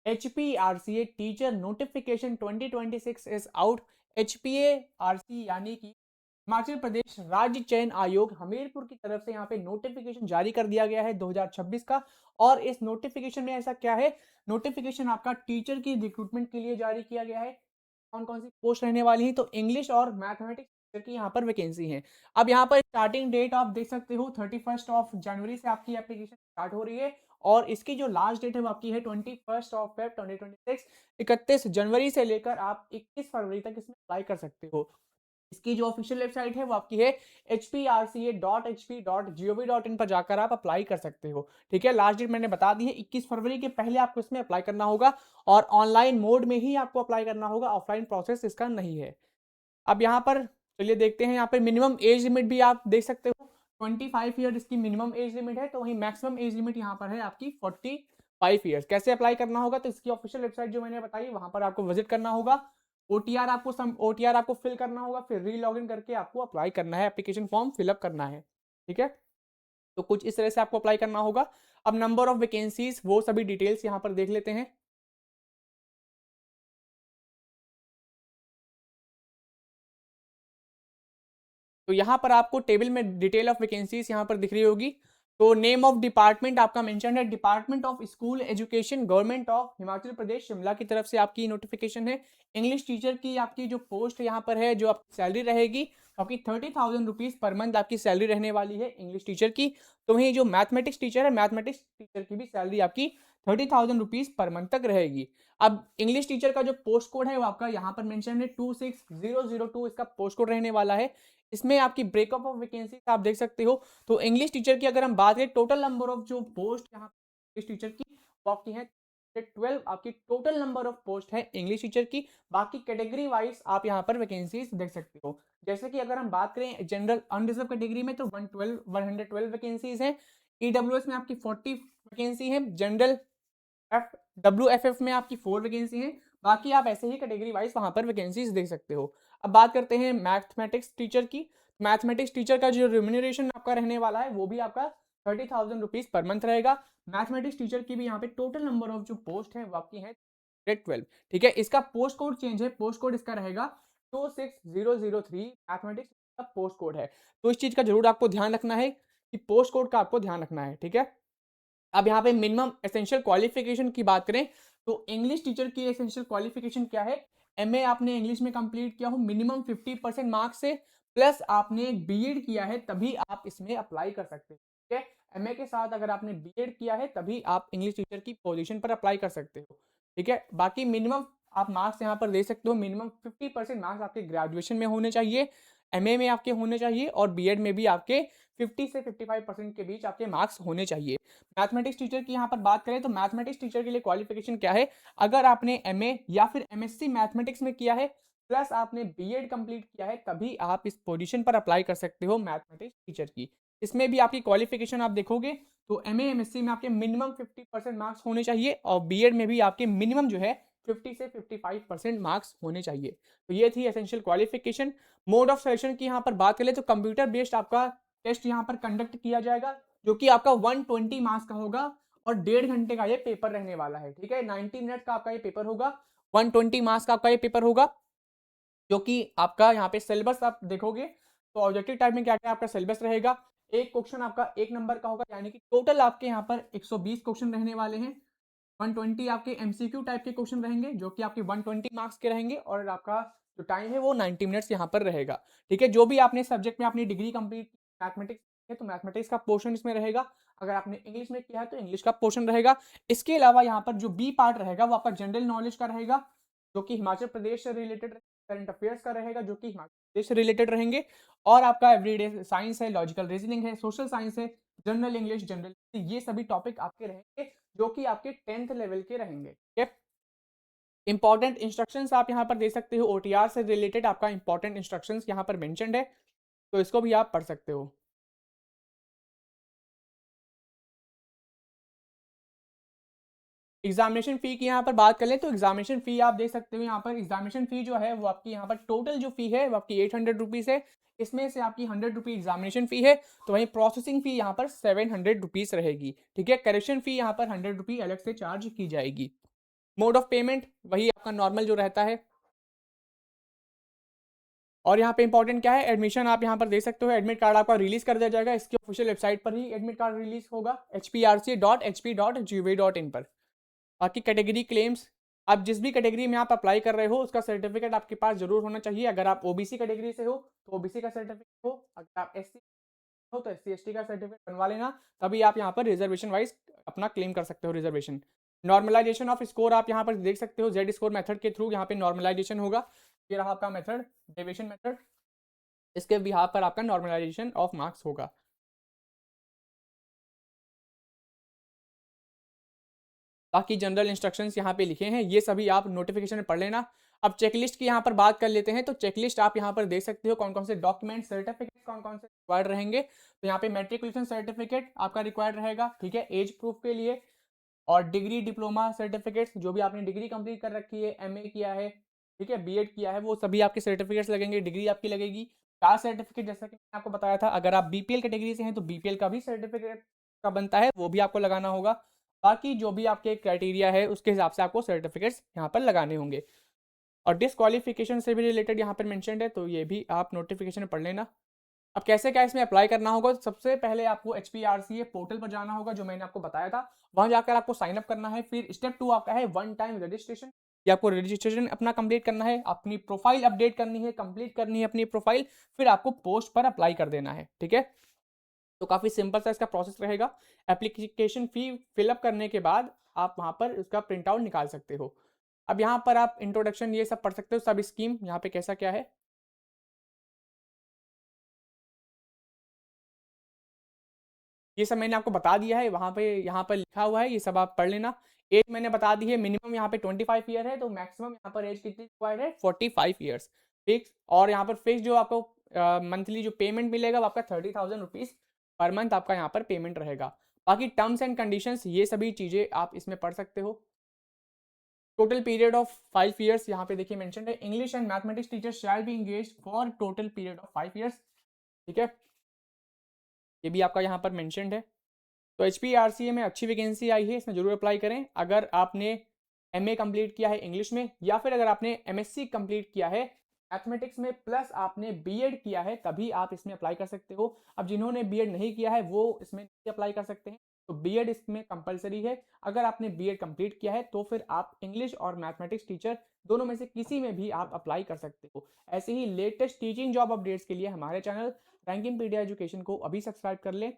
HPRCA teacher notification 2026 is out. HPARC यानी कि हिमाचल प्रदेश राज्य चयन आयोग हमीरपुर की तरफ से यहाँ पे नोटिफिकेशन जारी कर दिया गया है 2026 का। और इस नोटिफिकेशन में ऐसा क्या है, नोटिफिकेशन आपका टीचर की रिक्रूटमेंट के लिए जारी किया गया है। कौन कौन सी पोस्ट रहने वाली है, तो इंग्लिश और मैथमेटिक्स टीचर की यहाँ पर वैकेंसी है। अब यहाँ पर स्टार्टिंग डेट आप देख सकते हो 31 जनवरी से आपकी एप्लीकेशन स्टार्ट हो रही है। और इसकी जो लास्ट डेट है वो आपकी है 21 फेब 2026। 31 जनवरी से लेकर आप 21 फरवरी तक इसमें अप्लाई कर सकते हो। इसकी जो ऑफिशियल वेबसाइट है वो आपकी है hprca.hp.gov.in पर जाकर आप अप्लाई कर सकते हो। ठीक है, लास्ट डेट मैंने बता दी है 21 फरवरी के पहले आपको इसमें अप्लाई करना होगा। और ऑनलाइन मोड में ही आपको अप्लाई करना होगा, ऑफलाइन प्रोसेस इसका नहीं है। अब यहाँ पर चलिए देखते हैं, यहाँ पे मिनिमम एज लिमिट भी आप देख सकते हो 25 ईयर इसकी मिनिमम एज लिमिट है। तो वहीं मैक्सिमम एज लिमिट यहाँ पर है आपकी 45 ईयर्स। कैसे अप्लाई करना होगा, तो इसकी ऑफिशियल वेबसाइट जो मैंने बताई वहां पर आपको विजिट करना होगा। ओटीआर आपको फिल करना होगा, फिर री लॉग इन करके आपको अप्लाई करना है, एप्लीकेशन फॉर्म फिलअप करना है। ठीक है, तो कुछ इस तरह से आपको अप्लाई करना होगा। अब नंबर ऑफ वैकेंसीज वो सभी डिटेल्स यहाँ पर देख लेते हैं। तो यहाँ पर आपको टेबल में डिटेल ऑफ वैकेंसीज यहाँ पर दिख रही होगी। तो नेम ऑफ डिपार्टमेंट आपका मेंशन है, department of school education government of Himachal Pradesh Shimla की तरफ से आपकी नोटिफिकेशन है। इंग्लिश टीचर की आपकी जो पोस्ट यहाँ पर है, जो आपकी सैलरी रहेगी आपकी 30,000 रुपीज पर मंथ आपकी सैलरी रहने वाली है इंग्लिश टीचर की। तो वहीं जो मैथमेटिक्स टीचर है, मैथमेटिक्स टीचर की भी सैलरी आपकी 30,000 रुपीज पर मंथ तक रहेगी। अब इंग्लिश टीचर का जो पोस्ट कोड है वो आपका यहाँ पर मेंशन है 26002, इसका पोस्ट कोड रहने वाला है। इसमें आपकी ब्रेकअप ऑफ वैकेंसी आप देख सकते हो। तो इंग्लिश टीचर की अगर हम बात करें, टोटल नंबर ऑफ जो पोस्ट यहाँ इंग्लिश टीचर की वो आपकी है 12 आपकी टोटल नंबर ऑफ पोस्ट है इंग्लिश टीचर की। बाकी कैटेगरी वाइज आप यहाँ पर वैकेंसीज देख सकते हो। जैसे कि अगर हम बात करें जनरल अनरिजर्व कैटेगरी में, तो 112 वैकेंसीज हैं। ईडब्ल्यूएस में आपकी 40 वैकेंसी है। जनरल WFF में आपकी 4 वैकेंसी हैं। बाकी आप ऐसे ही कैटेगरी वाइज वहां पर वैकेंसीज देख सकते हो। अब बात करते हैं मैथमेटिक्स टीचर की। मैथमेटिक्स टीचर का जो रिम्यूनरेशन आपका रहने वाला है वो भी आपका 30,000 रुपीज पर मंथ रहेगा। मैथमेटिक्स टीचर की भी यहाँ पे टोटल नंबर ऑफ जो पोस्ट है वो आपकी है 12। ठीक है, इसका पोस्ट कोड चेंज है, पोस्ट कोड इसका रहेगा 26003। मैथमेटिक्स का पोस्ट कोड है, तो इस चीज का जरूर आपको ध्यान रखना है कि पोस्ट कोड का आपको ध्यान रखना है। ठीक है, अब यहाँ पे मिनिमम एसेंशियल क्वालिफिकेशन की बात करें, तो इंग्लिश टीचर की एसेंशियल क्वालिफिकेशन क्या है, एमए आपने इंग्लिश में कंप्लीट किया हो मिनिमम 50% मार्क्स से, प्लस आपने बीएड किया है, तभी आप इसमें अप्लाई कर सकते हैं। ठीक है, एमए के साथ अगर आपने बीएड किया है तभी आप इंग्लिश टीचर की पोजीशन पर अप्लाई कर सकते हो। ठीक है, बाकी मिनिमम आप मार्क्स यहाँ पर दे सकते हो, मिनिमम 50% मार्क्स आपके ग्रेजुएशन में होने चाहिए, एमए में आपके होने चाहिए, और बीएड में भी आपके 50 से 55% के बीच आपके मार्क्स होने चाहिए। मैथमेटिक्स टीचर की यहाँ पर बात करें, तो मैथमेटिक्स टीचर के लिए क्वालिफिकेशन क्या है, अगर आपने एमए या फिर एमएससी मैथमेटिक्स में किया है, प्लस आपने बीएड कंप्लीट किया है, तभी आप इस पोजीशन पर अप्लाई कर सकते हो मैथमेटिक्स टीचर की। इसमें भी आपकी क्वालिफिकेशन आप देखोगे तो एमए एमएससी में आपके मिनिमम 50% मार्क्स होने चाहिए, और बीएड में भी आपके मिनिमम जो है 50 से 55% मार्क्स होने चाहिए। तो ये थी essential qualification. Mode of selection की यहाँ पर बात करें, तो कंप्यूटर बेस्ड आपका टेस्ट यहाँ पर कंडक्ट किया जाएगा, जो कि आपका 120 मार्क्स का होगा, और 1.5 घंटे का ये पेपर रहने वाला है। ठीक है, 90 मिनट का आपका ये पेपर होगा, 120 मार्क्स का आपका ये पेपर होगा, जो कि आपका यहाँ पे सिलेबस आप देखोगे तो ऑब्जेक्टिव टाइप में क्या क्या आपका सिलेबस रहेगा। एक क्वेश्चन आपका 1 नंबर का होगा, यानी कि टोटल आपके यहाँ पर 120 क्वेश्चन रहने वाले हैं। 120 आपके एमसीक्यू टाइप के क्वेश्चन रहेंगे, जो कि आपके 120 मार्क्स के रहेंगे, और आपका जो टाइम है वो 90 मिनट्स यहाँ पर रहेगा। ठीक है, जो भी आपने सब्जेक्ट में अपनी डिग्री कंप्लीट मैथमेटिक्स है तो मैथमेटिक्स का पोर्शन इसमें रहेगा, अगर आपने इंग्लिश में किया है तो इंग्लिश का पोर्शन रहेगा। इसके अलावा यहाँ पर जो बी पार्ट रहेगा वो आपका जनरल नॉलेज का रहेगा, जो कि हिमाचल प्रदेश से रिलेटेड, करंट अफेयर्स का रहेगा जो कि हिमाचल प्रदेश से रिलेटेड रहेंगे, और आपका एवरीडे साइंस है, लॉजिकल रीजनिंग है, सोशल साइंस है, जनरल इंग्लिश, जनरल, ये सभी टॉपिक आपके रहेंगे, जो कि आपके 10th लेवल के रहेंगे। ठीक है, इंपॉर्टेंट इंस्ट्रक्शंस आप यहाँ पर दे सकते हो, ओटीआर से रिलेटेड आपका इंपॉर्टेंट इंस्ट्रक्शंस यहाँ पर मेंशन्ड है, तो इसको भी आप पढ़ सकते हो। एग्जामिनेशन फी की यहाँ पर बात कर ले, तो एग्जामिनेशन फी आप देख सकते हो, यहाँ पर एग्जामिनेशन फी जो है वो आपकी यहाँ पर टोटल जो फी है वो आपकी 800 रुपीज़ है। इसमें से आपकी 100 रुपी एग्जामिनेशन फी है, तो वहीं प्रोसेसिंग फी यहाँ पर 700 रुपीज़ रहेगी। ठीक है, करेक्शन फी यहाँ पर 100 रुपी अलग से चार्ज की जाएगी। मोड ऑफ पेमेंट वही आपका नॉर्मल जो रहता है। और यहाँ पे इंपॉर्टेंट क्या है, एडमिशन आप यहाँ पर दे सकते हो, एडमिट कार्ड आपका रिलीज कर दिया जाएगा, इसकी ऑफिशियल वेबसाइट पर ही एडमिट कार्ड रिलीज होगा hprc.hp.gov.in पर। बाकी कैटेगरी क्लेम्स, आप जिस भी कैटेगरी में आप अप्लाई कर रहे हो उसका सर्टिफिकेट आपके पास जरूर होना चाहिए। अगर आप ओबीसी कैटेगरी से हो तो ओबीसी का सर्टिफिकेट हो, अगर आप एससी हो तो एससी एसटी का सर्टिफिकेट बनवा लेना, तभी आप यहाँ पर रिजर्वेशन वाइज अपना क्लेम कर सकते हो रिजर्वेशन। नॉर्मलाइजेशन ऑफ स्कोर आप यहाँ पर देख सकते हो, जेड स्कोर मेथड के थ्रू यहाँ पे नॉर्मलाइजेशन होगा। ये रहा आपका मेथड, डेविएशन मेथड, इसके बिहाफ पर आपका नॉर्मलाइजेशन ऑफ मार्क्स होगा। बाकी जनरल इंस्ट्रक्शंस यहाँ पे लिखे हैं, ये सभी आप नोटिफिकेशन में पढ़ लेना। अब चेकलिस्ट की यहाँ पर बात कर लेते हैं, तो चेकलिस्ट आप यहाँ पर देख सकते हो कौन कौन से डॉक्यूमेंट सर्टिफिकेट कौन कौन से रिक्वायर्ड रहेंगे। तो यहाँ पे मेट्रिकुलेशन सर्टिफिकेट आपका रिक्वायर्ड रहेगा, ठीक है, एज प्रूफ के लिए। और डिग्री डिप्लोमा सर्टिफिकेट्स, जो भी आपने डिग्री कंप्लीट कर रखी है, एमए किया है, ठीक है, बीएड किया है, वो सभी आपके सर्टिफिकेट्स लगेंगे, डिग्री आपकी लगेगी। कास्ट सर्टिफिकेट जैसा कि मैंने आपको बताया था, अगर आप बीपीएल कैटेगरी से हैं तो बीपीएल का भी सर्टिफिकेट का बनता है, वो भी आपको लगाना होगा। बाकी जो भी आपके क्राइटेरिया है उसके हिसाब से आपको सर्टिफिकेट्स यहाँ पर लगाने होंगे। और डिसक्वालिफिकेशन से भी रिलेटेड यहाँ पर मेंशन्ड है, तो ये भी आप नोटिफिकेशन में पढ़ लेना। अब कैसे क्या इसमें अप्लाई करना होगा, सबसे पहले आपको HPRCA पोर्टल पर जाना होगा, जो मैंने आपको बताया था, वहां जाकर आपको साइन अप करना है। फिर स्टेप 2 आपका है वन टाइम रजिस्ट्रेशन, ये आपको रजिस्ट्रेशन अपना कंप्लीट करना है, अपनी प्रोफाइल अपडेट करनी है, कंप्लीट करनी है अपनी प्रोफाइल, फिर आपको पोस्ट पर अप्लाई कर देना है, ठीक है। तो काफी सिंपल सा इसका प्रोसेस रहेगा। एप्लीकेशन फी फिलअप करने के बाद आप वहां पर उसका प्रिंट आउट निकाल सकते हो। अब यहाँ पर आप इंट्रोडक्शन ये सब पढ़ सकते हो, सब स्कीम यहाँ पे कैसा क्या है। ये सब मैंने आपको बता दिया है, वहां पे यहाँ पर लिखा हुआ है, ये सब आप पढ़ लेना। एज मैंने बता दी है, मिनिमम यहाँ पे 25 ईयर है, तो मैक्सिमम यहाँ पर एज कितनी रिक्वायर्ड है, 45 ईयर्स, फिक्स। और यहाँ पर फिक्स जो आपको मंथली जो पेमेंट मिलेगा वो आपका 30,000 रुपीज पर मंथ आपका यहाँ पर पेमेंट रहेगा। बाकी टर्म्स एंड कंडीशंस ये सभी चीजें आप इसमें पढ़ सकते हो। टोटल पीरियड ऑफ 5 ईयर्स यहाँ पे देखिए मेंशन है, English and mathematics teacher shall be engage for total period of 5 years, ठीक है, ये भी आपका यहाँ पर मेंशनड है। तो HPRCA में अच्छी वैकेंसी आई है, इसमें जरूर अप्लाई करें। अगर आपने MA कंप्लीट किया है इंग्लिश में, या फिर अगर आपने MSc कंप्लीट किया है मैथमेटिक्स में प्लस आपने बीएड किया है, तभी आप इसमें अप्लाई कर सकते हो। अब जिन्होंने बीएड नहीं किया है वो इसमें नहीं अप्लाई कर सकते हैं, तो बीएड इसमें कंपलसरी है। अगर आपने बीएड कंप्लीट किया है तो फिर आप इंग्लिश और मैथमेटिक्स टीचर दोनों में से किसी में भी आप अप्लाई कर सकते हो। ऐसे ही लेटेस्ट टीचिंग जॉब अपडेट्स के लिए हमारे चैनल रैंकिंग पीडिया एजुकेशन को अभी सब्सक्राइब कर लें।